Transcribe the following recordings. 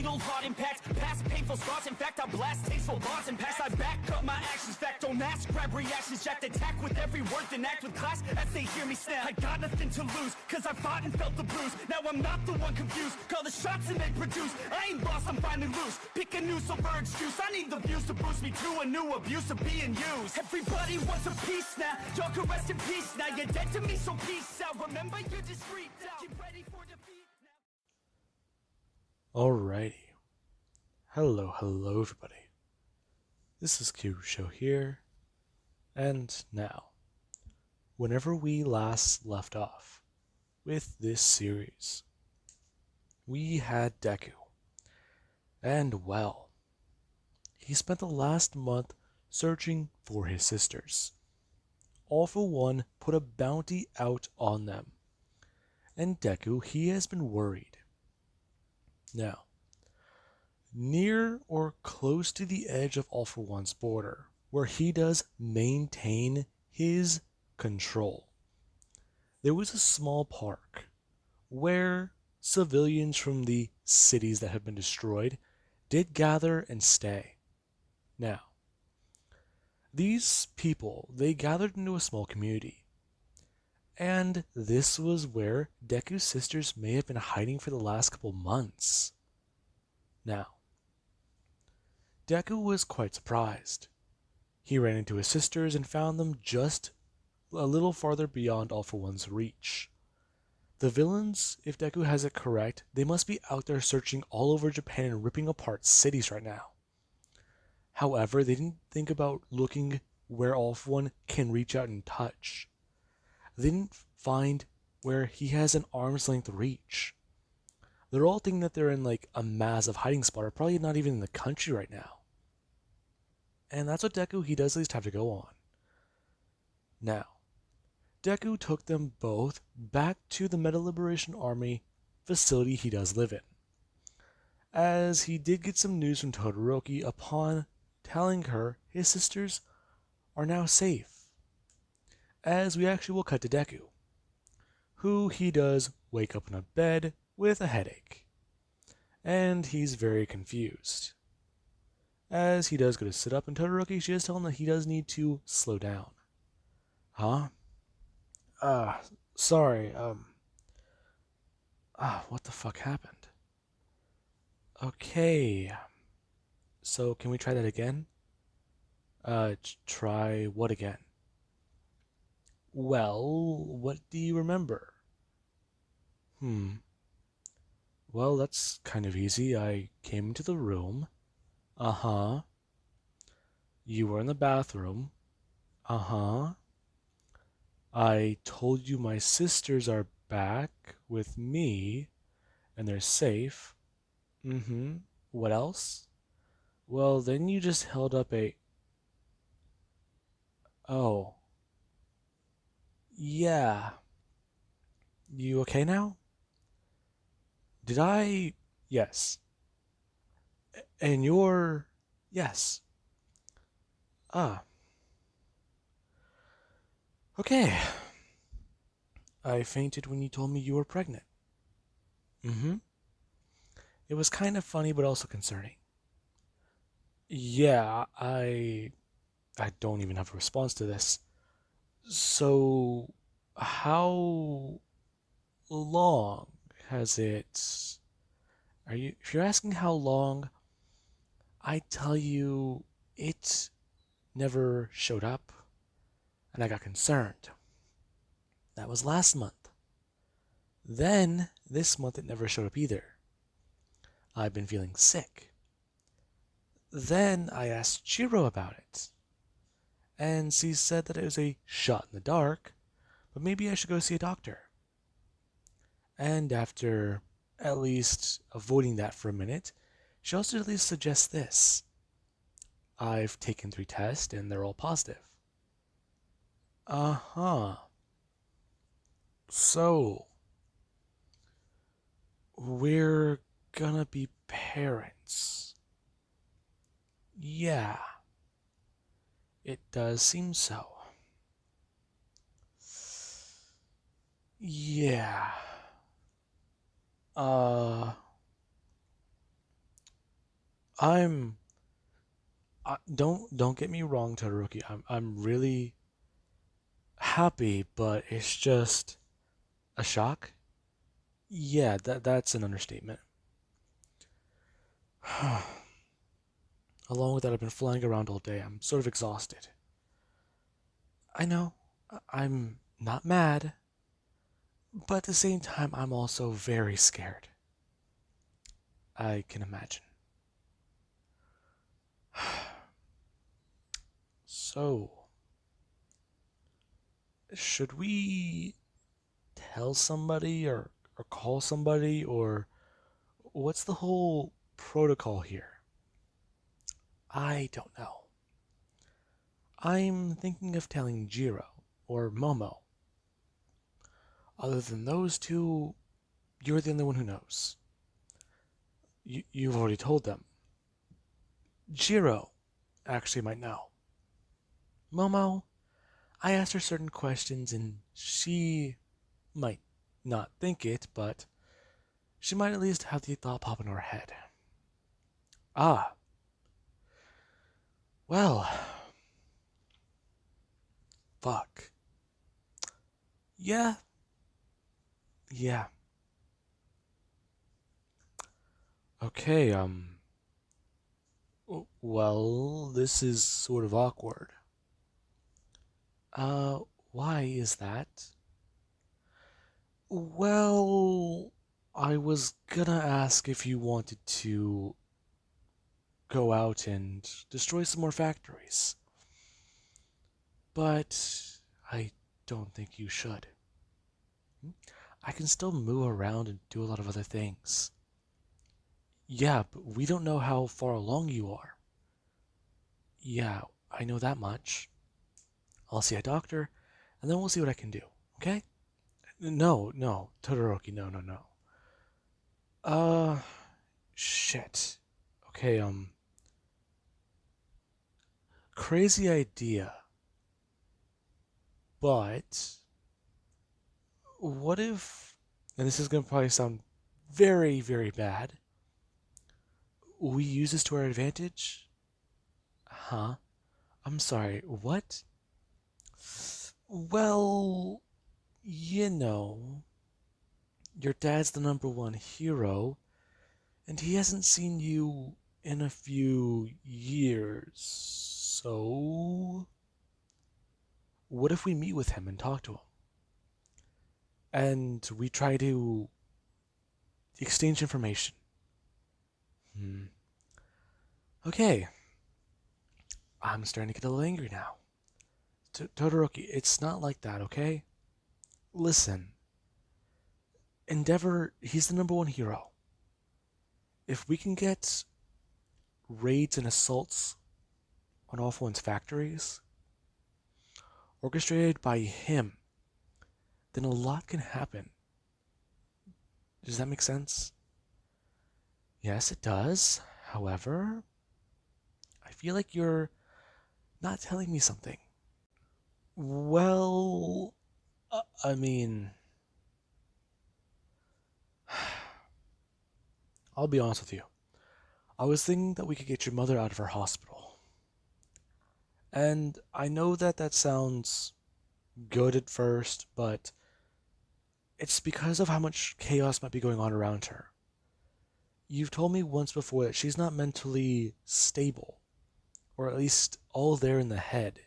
fatal heart impacts, past painful scars. In fact, I blast tasteful bars and pass. I back up my actions, fact don't ask, grab reactions, jacked attack with every word, then act with class as they hear me snap. I got nothing to lose, cause I fought and felt the bruise. Now I'm not the one confused, call the shots and they produce. I ain't lost, I'm finally loose, pick a new silver excuse. I need the views to boost me to a new abuse of being used. Everybody wants a piece now, y'all can rest in peace now. You're dead to me, so peace out. Remember, you're discreet now. Get ready for defeat now. Alrighty. Hello everybody. This is Kirusho here, and now, whenever we last left off with this series, we had Deku, and well, he spent the last month searching for his sisters. All for One put a bounty out on them, and Deku, he has been worried. Now, near or close to the edge of All for One's border, where he does maintain his control, there was a small park where civilians from the cities that have been destroyed did gather and stay. Now, these people, they gathered into a small community, and this was where Deku's sisters may have been hiding for the last couple months. Now, Deku was quite surprised. He ran into his sisters and found them just a little farther beyond All for One's reach. The villains, if Deku has it correct, they must be out there searching all over Japan and ripping apart cities right now. However, they didn't think about looking where All for One can reach out and touch. They didn't find where he has an arm's length reach. They're all thinking that they're in like a massive hiding spot, or probably not even in the country right now. And that's what Deku, he does at least have to go on. Now, Deku took them both back to the Meta Liberation Army facility he does live in, as he did get some news from Todoroki upon telling her his sisters are now safe. As we actually will cut to Deku, who he does wake up in a bed with a headache, and he's very confused. As he does go to sit up, and Todoroki, she does tell him that he does need to slow down. Huh? Sorry, what the fuck happened? Okay, so can we try that again? Try what again? Well, what do you remember? Well, that's kind of easy. I came into the room. Uh-huh. You were in the bathroom. Uh-huh. I told you my sisters are back with me, and they're safe. Mm-hmm. What else? Well, then you just held up a... Oh. Yeah. You okay now? Did I... Yes. And you're... Yes. Ah. Okay. I fainted when you told me you were pregnant. Mm-hmm. It was kind of funny, but also concerning. Yeah, I don't even have a response to this. So, how long has it... If you're asking how long, I tell you, it never showed up, and I got concerned. That was last month. Then, this month it never showed up either. I've been feeling sick. Then I asked Chiro about it, and she said that it was a shot in the dark, but maybe I should go see a doctor. And after at least avoiding that for a minute, she also at least suggests this. I've taken 3 tests and they're all positive. Uh-huh. So, we're gonna be parents. Yeah. It does seem so. Yeah. I'm don't get me wrong, Todoroki. I'm really happy, but it's just a shock. Yeah, that's an understatement. Along with that, I've been flying around all day. I'm sort of exhausted. I know. I'm not mad, but at the same time, I'm also very scared. I can imagine. So, should we tell somebody or call somebody or what's the whole protocol here? I don't know. I'm thinking of telling Jiro or Momo. Other than those two, you're the only one who knows. You've already told them. Jiro actually might know. Momo, I asked her certain questions and she might not think it, but she might at least have the thought pop in her head. Ah, well, fuck. Yeah, yeah. Okay, well, this is sort of awkward. Uh, why is that? Well, I was gonna ask if you wanted to go out and destroy some more factories, but I don't think you should. I can still move around and do a lot of other things. Yeah, but we don't know how far along you are. Yeah, I know that much. I'll see a doctor, and then we'll see what I can do, okay? No, no, Todoroki, no, no, no. Uh, shit. Okay, crazy idea, but what if, and this is gonna probably sound very, very bad, we use this to our advantage? Huh? I'm sorry, what? Well, you know, your dad's the number one hero, and he hasn't seen you in a few years. So, what if we meet with him and talk to him? And we try to exchange information. Hmm. Okay, I'm starting to get a little angry now. Todoroki, it's not like that, okay? Listen, Endeavor, he's the number one hero. If we can get raids and assaults on All For One's factories orchestrated by him, then a lot can happen. Does that make sense? Yes, it does. However, I feel like you're not telling me something. Well, I mean, I'll be honest with you. I was thinking that we could get your mother out of her hospital. And I know that that sounds good at first, but it's because of how much chaos might be going on around her. You've told me once before that she's not mentally stable, or at least all there in the head.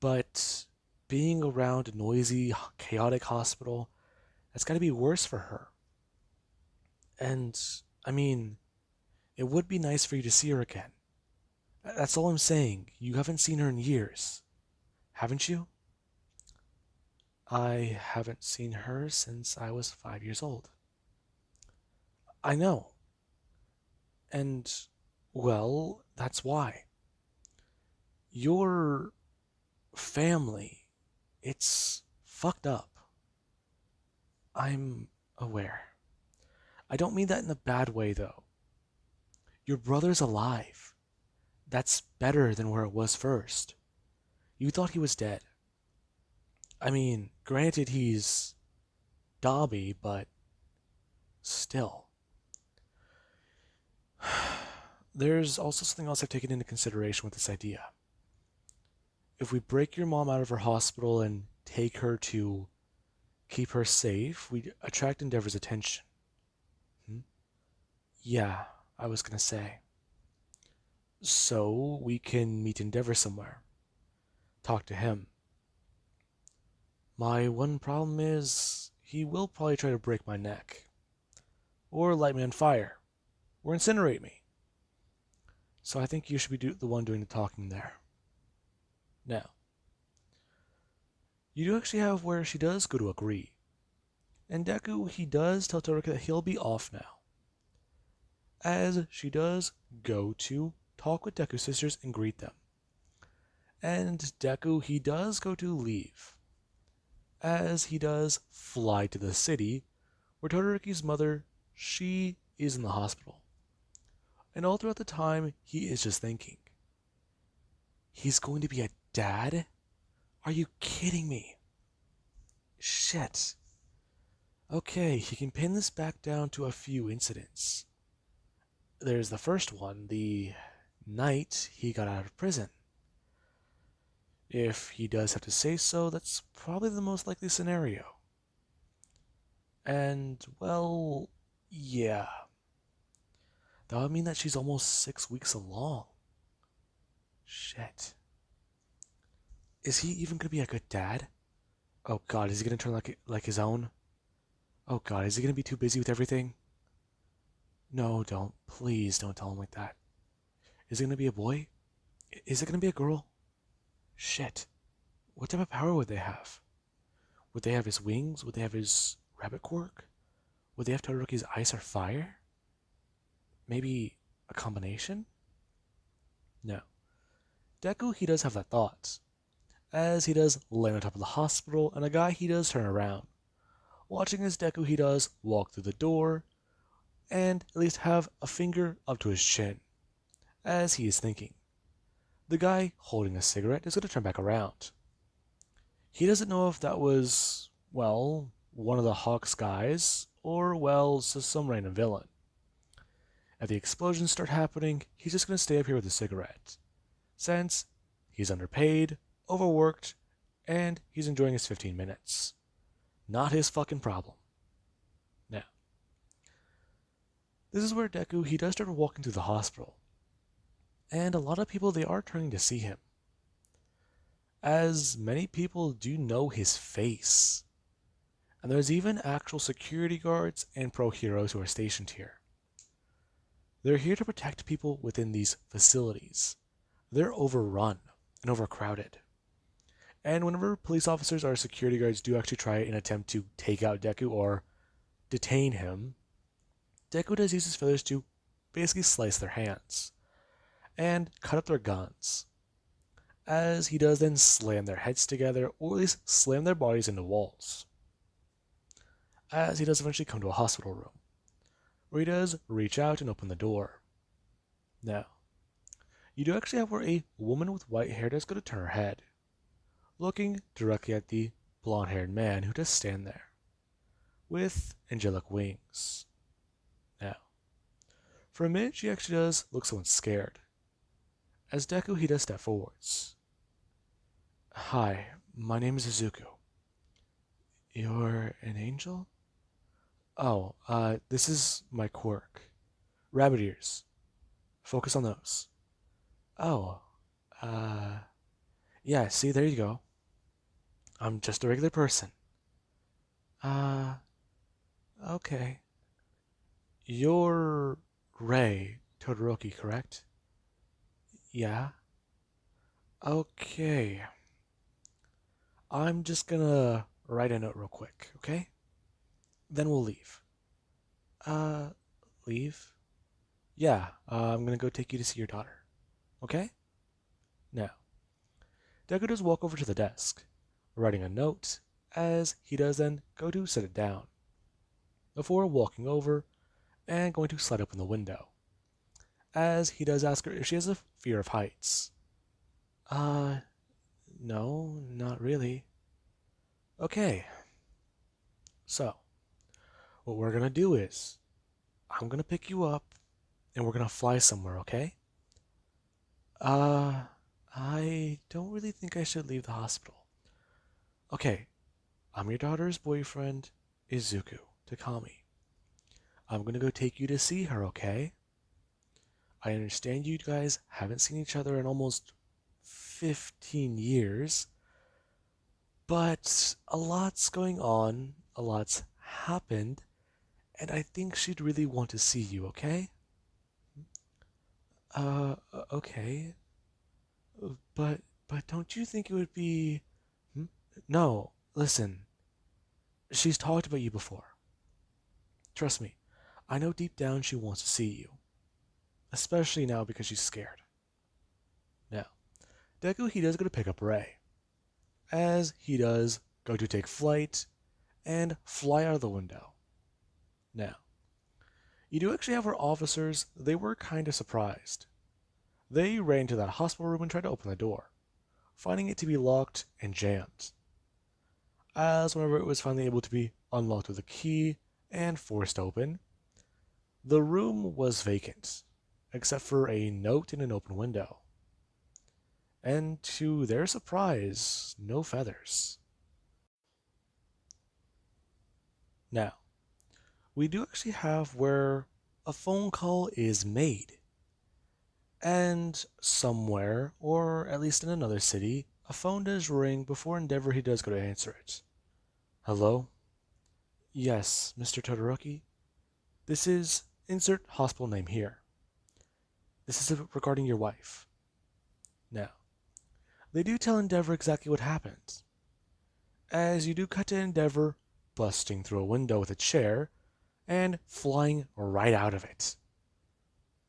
But being around a noisy, chaotic hospital, that's got to be worse for her. And, I mean, it would be nice for you to see her again. That's all I'm saying. You haven't seen her in years, haven't you? I haven't seen her since I was 5 years old. I know. And, well, that's why. Your family, it's fucked up. I'm aware. I don't mean that in a bad way, though. Your brother's alive. That's better than where it was first. You thought he was dead. I mean, granted he's Dobby, but still. There's also something else I've taken into consideration with this idea. If we break your mom out of her hospital and take her to keep her safe, we attract Endeavor's attention. Hmm? Yeah, I was gonna say. So we can meet Endeavor somewhere, talk to him. My one problem is he will probably try to break my neck, or light me on fire, or incinerate me. So I think you should be the one doing the talking there. Now, you do actually have where she does go to agree. And Deku, he does tell Todoroki that he'll be off now, as she does go to talk with Deku's sisters and greet them. And Deku, he does go to leave, as he does fly to the city, where Todoroki's mother, she is in the hospital. And all throughout the time, he is just thinking, he's going to be a dad? Are you kidding me? Shit. Okay, he can pin this back down to a few incidents. There's the first one, the night he got out of prison. If he does have to say so, that's probably the most likely scenario. And, well, yeah. That would mean that she's almost 6 weeks along. Shit. Is he even gonna be a good dad? Oh god, is he gonna turn like his own? Oh god, is he gonna be too busy with everything? No, don't. Please don't tell him like that. Is it gonna be a boy? Is it gonna be a girl? Shit. What type of power would they have? Would they have his wings? Would they have his rabbit quirk? Would they have Todoroki's ice or fire? Maybe a combination? No. Deku, he does have that thought, as he does land on top of the hospital, and a guy he does turn around, watching as Deku he does walk through the door, and at least have a finger up to his chin, as he is thinking. The guy holding a cigarette is going to turn back around. He doesn't know if that was, well, one of the Hawks guys, or, well, some random villain. If the explosions start happening, he's just going to stay up here with a cigarette, since he's underpaid, overworked, and he's enjoying his 15 minutes. Not his fucking problem. Now, this is where Deku, he does start walking through the hospital, and a lot of people, they are turning to see him, as many people do know his face. And there's even actual security guards and pro heroes who are stationed here. They're here to protect people within these facilities. They're overrun and overcrowded. And whenever police officers or security guards do actually try and attempt to take out Deku or detain him, Deku does use his feathers to basically slice their hands and cut up their guns, as he does then slam their heads together, or at least slam their bodies into walls, as he does eventually come to a hospital room, where he does reach out and open the door. Now, you do actually have where a woman with white hair does go to turn her head, looking directly at the blonde-haired man who does stand there, with angelic wings. Now, for a minute she actually does look somewhat scared, as Deku he does step forwards. Hi, my name is Izuku. You're an angel? Oh, this is my quirk. Rabbit ears. Focus on those. Oh, yeah, see, there you go. I'm just a regular person. Uh, okay. You're Rei Todoroki, correct? Yeah? Okay. I'm just gonna write a note real quick, okay? Then we'll leave. Uh, leave? Yeah, I'm gonna go take you to see your daughter. Okay? Now, Deku does walk over to the desk, writing a note, as he does then go to set it down, before walking over and going to slide open the window, as he does ask her if she has a fear of heights. No, not really. Okay, so, what we're gonna do is, I'm gonna pick you up, and we're gonna fly somewhere, okay? Uh, I don't really think I should leave the hospital. Okay, I'm your daughter's boyfriend, Izuku Takami. I'm gonna go take you to see her, okay? I understand you guys haven't seen each other in almost 15 years, but a lot's going on, a lot's happened, and I think she'd really want to see you, okay? Okay. But but don't you think it would be Hmm? No, listen. She's talked about you before. Trust me. I know deep down she wants to see you, especially now because she's scared. Now, Deku he does go to pick up Rei, as he does go to take flight and fly out of the window. Now, you do actually have our officers, they were kind of surprised. They ran to that hospital room and tried to open the door, finding it to be locked and jammed. As whenever it was finally able to be unlocked with a key and forced open, the room was vacant, except for a note in an open window. And to their surprise, no feathers. Now, we do actually have where a phone call is made. And somewhere, or at least in another city, a phone does ring before Endeavor he does go to answer it. Hello? Yes, Mr. Todoroki? This is insert hospital name here. This is regarding your wife. Now, they do tell Endeavor exactly what happened. As you do cut to Endeavor busting through a window with a chair and flying right out of it.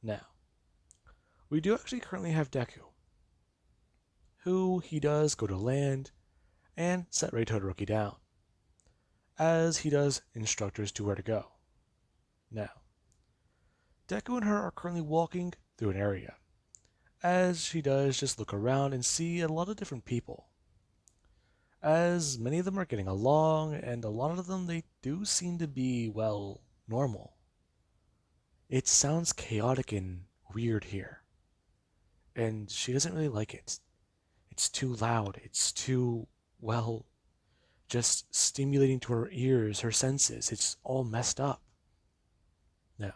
Now, we do actually currently have Deku, who he does go to land and set Rei Todoroki down, as he does instructors to where to go. Now, Deku and her are currently walking through an area, as she does just look around and see a lot of different people, as many of them are getting along, and a lot of them they do seem to be, well, normal. It sounds chaotic and weird here, and she doesn't really like it. It's too loud, it's too, well, just stimulating to her ears, her senses. It's all messed up. Now,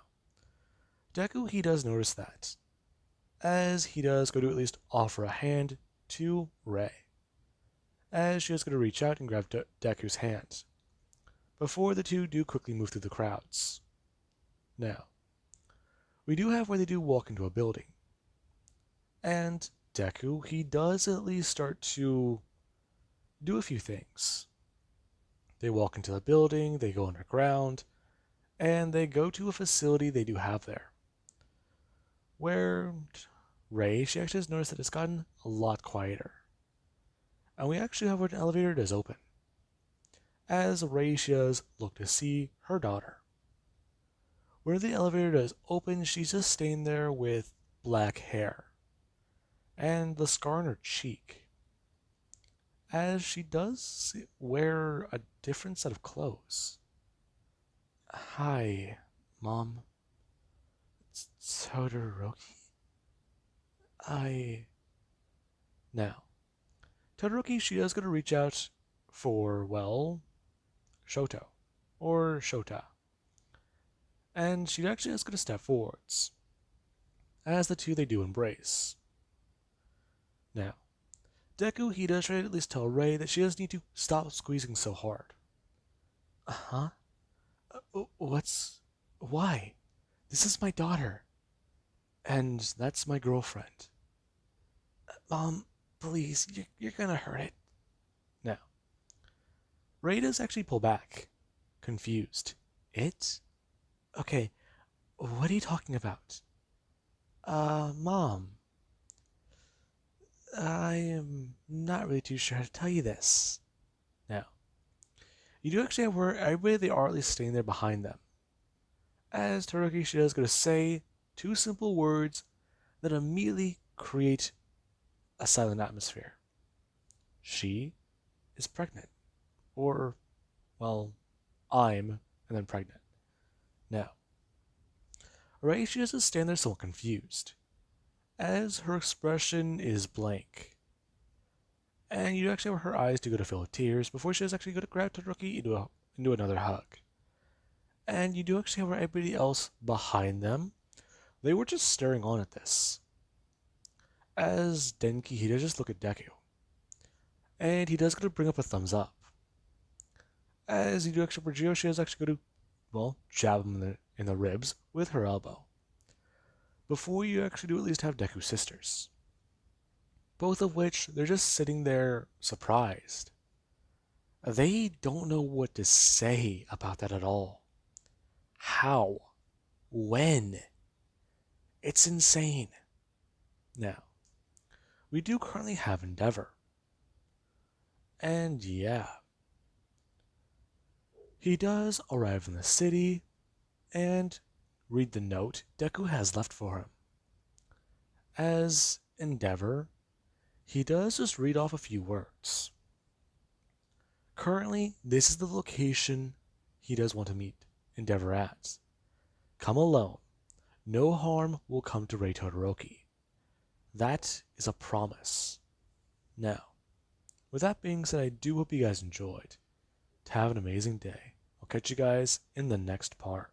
Deku, he does notice that, as he does go to at least offer a hand to Rei, as she is going to reach out and grab Deku's hand, before the two do quickly move through the crowds. Now, we do have where they do walk into a building, and Deku, he does at least start to do a few things. They walk into the building, they go underground, and they go to a facility they do have there, where Rei, she actually has noticed that it's gotten a lot quieter. And we actually have where an elevator does open, as Rei, she does look to see her daughter. Where the elevator does open, she's just staying there with black hair, and the scar on her cheek, as she does wear a different set of clothes. Hi, Mom. It's Todoroki. I. Now, Todoroki, she is going to reach out for, well, Shoto, or Shota, and she actually is going to step forwards, as the two they do embrace. Now, Deku, he does try to at least tell Rei that she does need to stop squeezing so hard. Huh? What's. Why? This is my daughter. And that's my girlfriend. Mom, please, you're gonna hurt it. Now, Rei does actually pull back, confused. It? Okay, what are you talking about? Mom, I am not really too sure how to tell you this. Now, you do actually have where everybody they are at least staying there behind them, as Todoroki she is going to say two simple words that immediately create a silent atmosphere. She is pregnant. Or, well, I'm, and then pregnant. Now, Alright, she just stand there somewhat confused, as her expression is blank. And you actually have her eyes to go to fill with tears before she does actually go to grab Todoroki into another hug. And you do actually have everybody else behind them. They were just staring on at this. As Denki, he does just look at Deku. And he does go to bring up a thumbs up. As you do actually for Geo, she does actually go to, well, jab him in the ribs with her elbow. Before you actually do at least have Deku's sisters. Both of which, they're just sitting there surprised. They don't know what to say about that at all. How? When? It's insane. Now, we do currently have Endeavor. And yeah, he does arrive in the city and read the note Deku has left for him. As Endeavor, he does just read off a few words. Currently, this is the location he does want to meet Endeavor at. Come alone. No harm will come to Rei Todoroki. That is a promise. Now, with that being said, I do hope you guys enjoyed. Have an amazing day. I'll catch you guys in the next part.